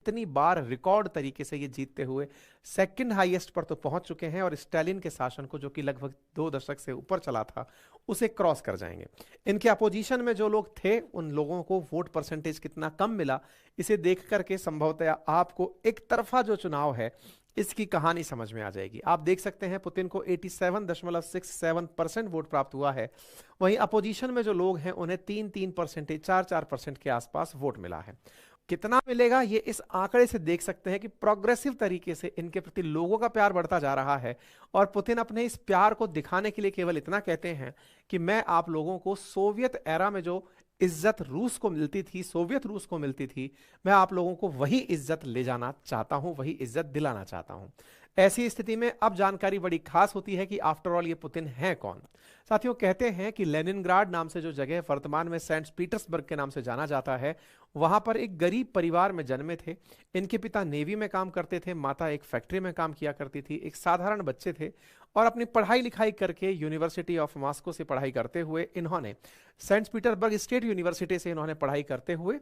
इतनी बार रिकॉर्ड तरीके से ये जीतते हुए सेकंड हाईएस्ट पर तो पहुंच चुके हैं, और स्टालिन के शासन को, जो कि लगभग 2 दशक से ऊपर चला था, उसे क्रॉस कर जाएंगे। इनके अपोजिशन में जो लोग थे, उन लोगों को वोट परसेंटेज कितना कम मिला, इसे देख करके संभवतः आपको एक तरफा जो चुनाव है इसकी कहानी समझ में आ जाएगी। आप देख सकते हैं पुतिन को 87.67% वोट प्राप्त हुआ है, वहीं अपोजिशन में जो लोग हैं उन्हें 3-3%, 4-4% के आसपास वोट मिला है। कितना मिलेगा ये इस आंकड़े से देख सकते हैं कि प्रोग्रेसिव तरीके से इनके प्रति लोगों का प्यार बढ़ता जा रहा है, और पुतिन अपने इस प्यार को दिखाने के लिए केवल इतना कहते हैं कि मैं आप लोगों को सोवियत एरा में जो इज्जत रूस को मिलती थी, सोवियत रूस को मिलती थी, मैं आप लोगों को वही इज्जत ले जाना चाहता हूं, वही इज्जत दिलाना चाहता हूं। ऐसी स्थिति में अब जानकारी बड़ी खास होती है कि आफ्टर ऑल ये पुतिन है कौन। साथियों, कहते हैं कि लेनिनग्राड नाम से जो जगह वर्तमान में सेंट पीटर्सबर्ग के नाम से जाना जाता है, वहां पर एक गरीब परिवार में जन्मे थे। इनके पिता नेवी में काम करते थे, माता एक फैक्ट्री में काम किया करती थी, एक साधारण बच्चे थे, और अपनी पढ़ाई लिखाई करके यूनिवर्सिटी ऑफ मॉस्को से पढ़ाई करते हुए इन्होंने सेंट पीटर्सबर्ग स्टेट यूनिवर्सिटी से इन्होंने पढ़ाई करते हुए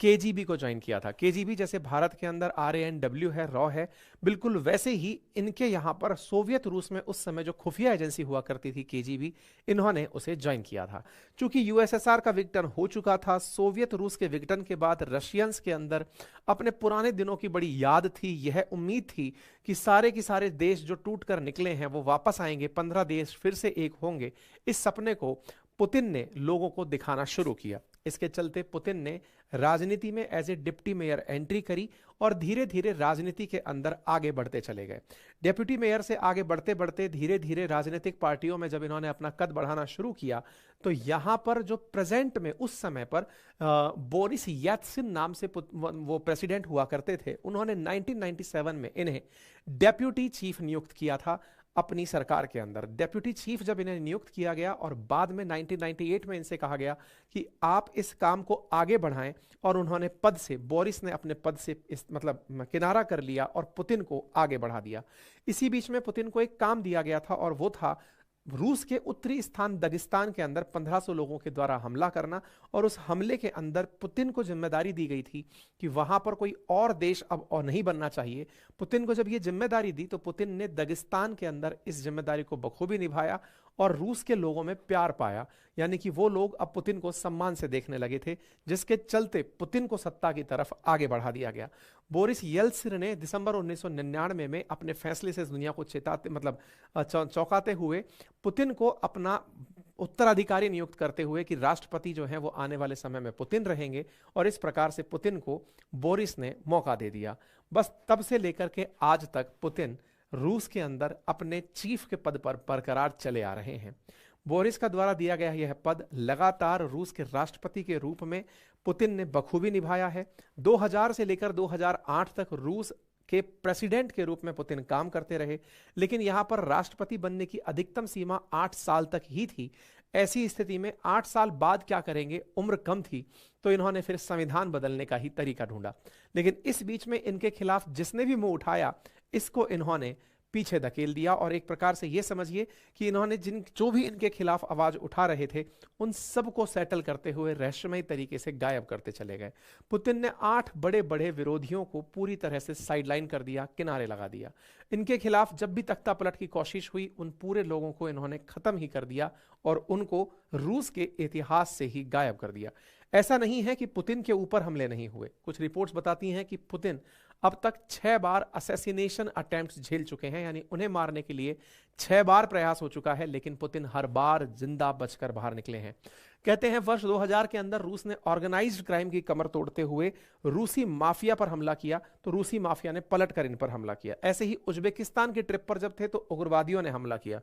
केजीबी को ज्वाइन किया था। केजीबी जैसे भारत के अंदर RANW है, रॉ है, बिल्कुल वैसे ही इनके यहां पर सोवियत रूस में उस समय जो खुफिया एजेंसी हुआ करती थी केजीबी, इन्होंने उसे ज्वाइन किया था। चूंकि यूएसएसआर का विघटन हो चुका था, सोवियत रूस के विघटन के बाद रशियंस के अंदर अपने पुराने दिनों की बड़ी याद थी, यह उम्मीद थी कि सारे के सारे देश जो टूट कर निकले हैं वो वापस आएंगे, 15 देश फिर से एक होंगे। इस सपने को पुतिन ने लोगों को दिखाना शुरू किया। इसके चलते पुतिन ने राजनीति में as a deputy mayor entry करी, और धीरे धीरे राजनीति के अंदर आगे बढ़ते चले गए। डेप्यूटी मेयर से आगे बढ़ते बढ़ते धीरे धीरे राजनीतिक पार्टियों में जब इन्होंने अपना कद बढ़ाना शुरू किया, तो यहां पर जो प्रेजेंट में उस समय पर बोरिस येल्त्सिन नाम से वो प्रेसिडेंट हुआ करते थे, उन्होंने 1997 में इन्हें डेप्यूटी चीफ नियुक्त किया था अपनी सरकार के अंदर। डेप्यूटी चीफ जब इन्हें नियुक्त किया गया, और बाद में 1998 में इनसे कहा गया कि आप इस काम को आगे बढ़ाएं, और उन्होंने पद से, बोरिस ने अपने पद से इस मतलब किनारा कर लिया और पुतिन को आगे बढ़ा दिया। इसी बीच में पुतिन को एक काम दिया गया था, और वो था रूस के उत्तरी स्थान दगिस्तान के अंदर 1500 लोगों के द्वारा हमला करना। और उस हमले के अंदर पुतिन को जिम्मेदारी दी गई थी कि वहां पर कोई और देश अब और नहीं बनना चाहिए। पुतिन को जब ये जिम्मेदारी दी, तो पुतिन ने दगिस्तान के अंदर इस जिम्मेदारी को बखूबी निभाया, और रूस के लोगों में प्यार पाया, यानी कि वो लोग अब पुतिन को सम्मान से देखने लगे थे, जिसके चलते पुतिन को सत्ता की तरफ आगे बढ़ा दिया गया। बोरिस येल्त्सिन ने दिसंबर 1999 में अपने फैसले से इस दुनिया को चेताते मतलब चौंकाते हुए पुतिन को अपना उत्तराधिकारी नियुक्त करते हुए कि राष्ट्रपति जो है वो आने वाले समय में पुतिन रहेंगे, और इस प्रकार से पुतिन को बोरिस ने मौका दे दिया। बस तब से लेकर के आज तक पुतिन रूस के अंदर अपने चीफ के पद पर बरकरार चले आ रहे हैं। बोरिस का द्वारा दिया गया यह पद लगातार रूस के राष्ट्रपति के रूप में पुतिन ने बखूबी निभाया है। 2000 से लेकर 2008 तक रूस के प्रेसिडेंट के रूप में पुतिन काम करते रहे, लेकिन यहां पर राष्ट्रपति बनने की अधिकतम सीमा 8 साल तक ही थी। ऐसी स्थिति में 8 साल बाद क्या करेंगे, उम्र कम थी, तो इन्होंने फिर संविधान बदलने का ही तरीका ढूंढा। लेकिन इस बीच में इनके खिलाफ जिसने भी मुंह उठाया, इसको इन्होंने पीछे धकेल दिया, और एक प्रकार से यह समझिए कि इन्होंने जो भी इनके खिलाफ आवाज उठा रहे थे, उन सबको सेटल करते हुए रहस्यमय तरीके से गायब करते चले गए। पुतिन ने 8 बड़े बड़े विरोधियों को पूरी तरह से साइडलाइन कर दिया, किनारे लगा दिया। इनके खिलाफ जब भी तख्ता पलट की कोशिश हुई, उन पूरे लोगों को इन्होंने खत्म ही कर दिया, और उनको रूस के इतिहास से ही गायब कर दिया। ऐसा नहीं है कि पुतिन के ऊपर हमले नहीं हुए। कुछ रिपोर्ट्स बताती हैं कि पुतिन अब तक 6 बार असैसिनेशन अटेम्प्ट्स झेल चुके हैं, यानी उन्हें मारने के लिए 6 बार प्रयास हो चुका है, लेकिन पुतिन हर बार जिंदा बचकर बाहर निकले हैं। कहते हैं वर्ष 2000 के अंदर रूस ने ऑर्गेनाइज्ड क्राइम की कमर तोड़ते हुए रूसी माफिया पर हमला किया, तो रूसी माफिया ने पलटकर इन पर हमला किया। ऐसे ही उज्बेकिस्तान की ट्रिप पर जब थे, तो उग्रवादियों ने हमला किया।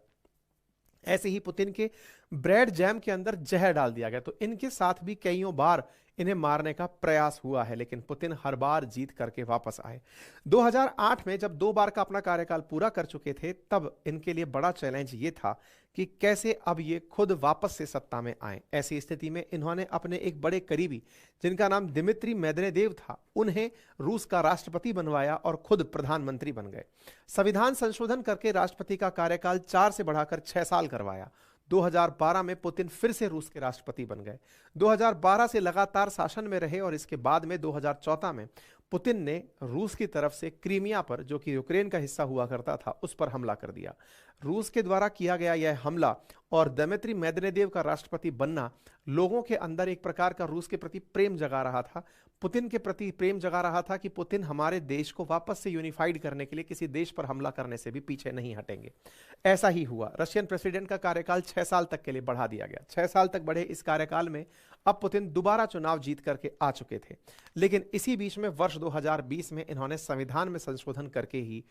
ऐसे ही पुतिन के ब्रेड जैम के अंदर जहर डाल दिया गया, तो इनके साथ भी कईयों बार इन्हें मारने का प्रयास हुआ है, लेकिन पुतिन हर बार जीत करके वापस आए। 2008 में जब 2 बार का अपना कार्यकाल पूरा कर चुके थे, तब इनके लिए बड़ा चैलेंज ये था कि कैसे अब ये खुद वापस से सत्ता में आए। ऐसी स्थिति में इन्होंने अपने एक बड़े करीबी, जिनका नाम दिमित्री मेदवेदेव था, उन्हें रूस का राष्ट्रपति बनवाया और खुद प्रधानमंत्री बन गए। संविधान संशोधन करके राष्ट्रपति का कार्यकाल 4 से बढ़ाकर 6 साल करवाया। 2012 में पुतिन फिर से रूस के राष्ट्रपति बन गए। 2012 से लगातार शासन में रहे, और इसके बाद में 2014 में पुतिन ने रूस की तरफ से क्रीमिया पर, जो कि यूक्रेन का हिस्सा हुआ करता था, उस पर हमला कर दिया। रूस के द्वारा किया गया यह हमला और दमित्री मेदवेदेव का राष्ट्रपति बनना लोगों के अंदर एक प्रकार का रूस के प्रति प्रेम जगा रहा था, पुतिन के प्रति प्रेम जगा रहा था कि पुतिन हमारे देश को वापस से यूनिफाइड करने के लिए किसी देश पर हमला करने से भी पीछे नहीं हटेंगे। ऐसा ही हुआ। रशियन प्रेसिडेंट का कार्यकाल 6 साल तक के लिए बढ़ा दिया गया। 6 साल तक बढ़े इस कार्यकाल में अब पुतिन दोबारा चुनाव जीत करके आ चुके थे, लेकिन इसी बीच में वर्ष 2020 में इन्होंने संविधान में संशोधन करके ही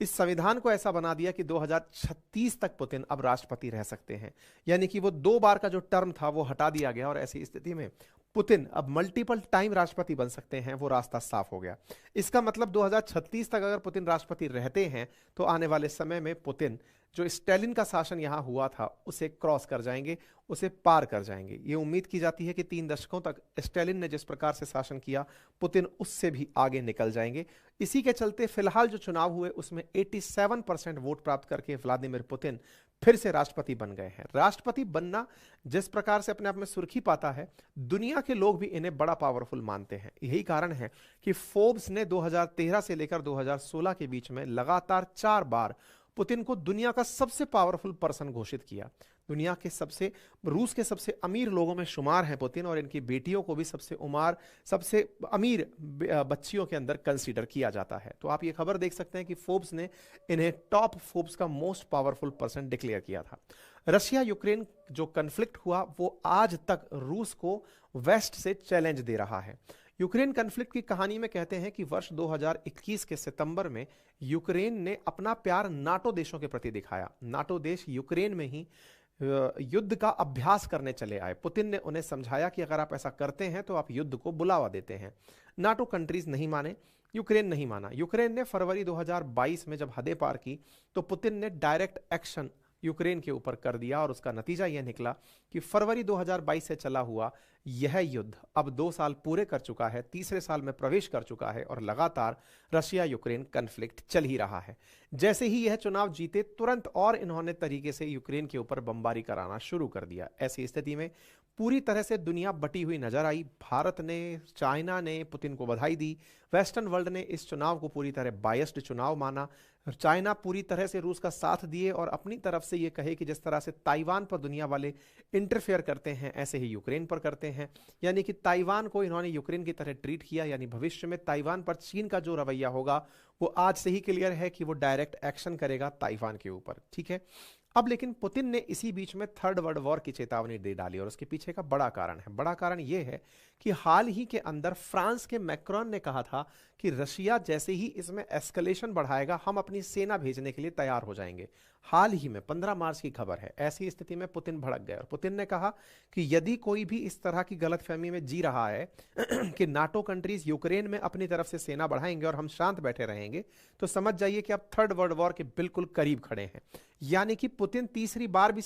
इस संविधान को ऐसा बना दिया कि 2036 तक पुतिन अब राष्ट्रपति रह सकते हैं। यानी कि वो 2 बार का जो टर्म था वो हटा दिया गया और ऐसी स्थिति में पुतिन अब मल्टीपल टाइम राष्ट्रपति बन सकते हैं, वो रास्ता साफ हो गया। इसका मतलब 2036 तक अगर पुतिन राष्ट्रपति रहते हैं तो आने वाले समय में पुतिन जो स्टालिन का शासन यहां हुआ था उसे क्रॉस कर जाएंगे, उसे पार कर जाएंगे। ये उम्मीद की जाती है कि 3 दशकों तक स्टालिन ने जिस प्रकार से शासन किया, पुतिन उससे भी आगे निकल जाएंगे। इसी के चलते फिलहाल जो चुनाव हुए उसमें 87% वोट प्राप्त करके व्लादिमीर पुतिन फिर से राष्ट्रपति बन गए हैं। राष्ट्रपति बनना जिस प्रकार से अपने आप में सुर्खी पाता है, दुनिया के लोग भी इन्हें बड़ा पावरफुल मानते हैं। यही कारण है कि फोर्ब्स ने 2013 से लेकर 2016 के बीच में लगातार 4 बार पुतिन को दुनिया का सबसे पावरफुल पर्सन घोषित किया। दुनिया के रूस के सबसे अमीर लोगों में शुमार हैं पुतिन, और इनकी बेटियों को भी सबसे अमीर बच्चियों के अंदर कंसीडर किया जाता है। तो आप ये खबर देख सकते हैं कि फोर्ब्स ने इन्हें टॉप फोर्ब्स का मोस्ट पावरफुल पर्सन डिक्लेयर किया था। रशिया यूक्रेन जो कन्फ्लिक्ट हुआ वो आज तक रूस को वेस्ट से चैलेंज दे रहा है। यूक्रेन कन्फ्लिक्ट की कहानी में कहते हैं कि वर्ष 2021 के सितंबर में यूक्रेन ने अपना प्यार नाटो देशों के प्रति दिखाया। नाटो देश यूक्रेन में ही युद्ध का अभ्यास करने चले आए। पुतिन ने उन्हें समझाया कि अगर आप ऐसा करते हैं तो आप युद्ध को बुलावा देते हैं। नाटो कंट्रीज नहीं माने, यूक्रेन नहीं माना। यूक्रेन ने फरवरी 2022 में जब हदें पार की तो पुतिन ने डायरेक्ट एक्शन यूक्रेन के ऊपर कर दिया, और उसका नतीजा यह निकला कि फरवरी 2022 से चला हुआ यह युद्ध अब 2 साल पूरे कर चुका है, तीसरे साल में प्रवेश कर चुका है, और लगातार रशिया यूक्रेन कन्फ्लिक्ट चल ही रहा है। जैसे ही यह चुनाव जीते तुरंत और इन्होंने तरीके से यूक्रेन के ऊपर बमबारी कराना शुरू कर दिया। ऐसी स्थिति में पूरी तरह से दुनिया बटी हुई नजर आई। भारत ने, चाइना ने पुतिन को बधाई दी। वेस्टर्न वर्ल्ड ने इस चुनाव को पूरी तरह बायस्ड चुनाव माना। चाइना पूरी तरह से रूस का साथ दिए और अपनी तरफ से ये कहे कि जिस तरह से ताइवान पर दुनिया वाले इंटरफेयर करते हैं ऐसे ही यूक्रेन पर करते हैं। यानी कि ताइवान को इन्होंने यूक्रेन की तरह ट्रीट किया। यानी भविष्य में ताइवान पर चीन का जो रवैया होगा वो आज से ही क्लियर है कि वो डायरेक्ट एक्शन करेगा ताइवान के ऊपर। ठीक है। अब लेकिन पुतिन ने इसी बीच में 3rd वर्ल्ड वॉर की चेतावनी दे डाली, और उसके पीछे का बड़ा कारण है। बड़ा कारण यह है कि हाल ही के अंदर फ्रांस के मैक्रोन ने कहा था कि रशिया जैसे ही इसमें एस्केलेशन बढ़ाएगा हम अपनी सेना भेजने के लिए तैयार हो जाएंगे। हाल ही में 15 मार्च की खबर है। ऐसी स्थिति में पुतिन भड़क गए और पुतिन ने कहा कि यदि कोई भी इस तरह की गलतफहमी में जी रहा है कि नाटो कंट्रीज यूक्रेन में अपनी तरफ से सेना बढ़ाएंगे और हम शांत बैठे रहेंगे, तो समझ जाइए कि अब 3rd वर्ल्ड वॉर के बिल्कुल करीब खड़े हैं। यानी कि पुतिन तीसरी बार भी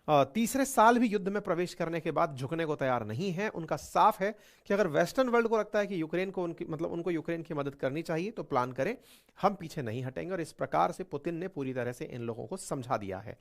तीसरे साल भी युद्ध में प्रवेश करने के बाद झुकने को तैयार नहीं है। उनका साफ है कि अगर वेस्टर्न वर्ल्ड को लगता है कि यूक्रेन को उनको यूक्रेन की मदद करनी चाहिए तो प्लान करें, हम पीछे नहीं हटेंगे। और इस प्रकार से पुतिन ने पूरी तरह से इन लोगों को समझा दिया है।